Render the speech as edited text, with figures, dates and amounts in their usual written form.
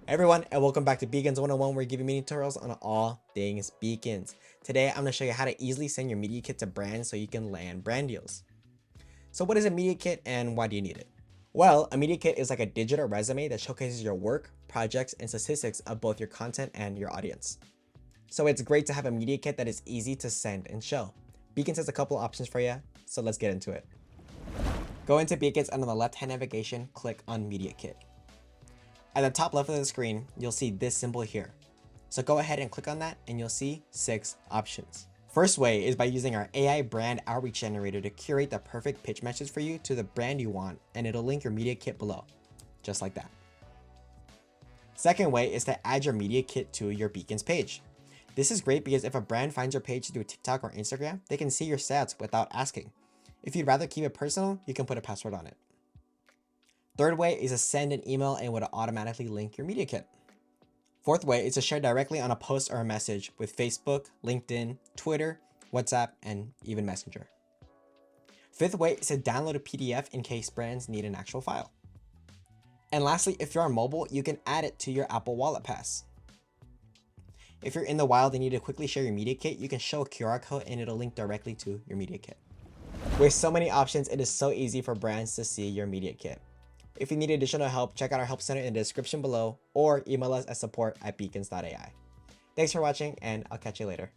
Hey everyone, and welcome back to Beacons 101, where we give you mini tutorials on all things beacons. Today, I'm going to show you how to easily send your media kit to brands so you can land brand deals. So what is a media kit and why do you need it? Well, a media kit is like a digital resume that showcases your work, projects, and statistics of both your content and your audience. So it's great to have a media kit that is easy to send and show. Beacons has a couple options for you, so let's get into it. Go into Beacons and on the left-hand navigation, click on Media Kit. At the top left of the screen, you'll see this symbol here. So go ahead and click on that and you'll see 6 options. First way is by using our AI brand outreach generator to curate the perfect pitch message for you to the brand you want, and it'll link your media kit below, just like that. Second way is to add your media kit to your Beacons page. This is great because if a brand finds your page through TikTok or Instagram, they can see your stats without asking. If you'd rather keep it personal, you can put a password on it. Third way is to send an email and it would automatically link your media kit. Fourth way is to share directly on a post or a message with Facebook, LinkedIn, Twitter, WhatsApp, and even Messenger. Fifth way is to download a PDF in case brands need an actual file. And lastly, if you're on mobile, you can add it to your Apple Wallet Pass. If you're in the wild and need to quickly share your media kit, you can show a QR code and it'll link directly to your media kit. With so many options, it is so easy for brands to see your media kit. If you need additional help, check out our help center in the description below or email us at support@beacons.ai. Thanks for watching and I'll catch you later.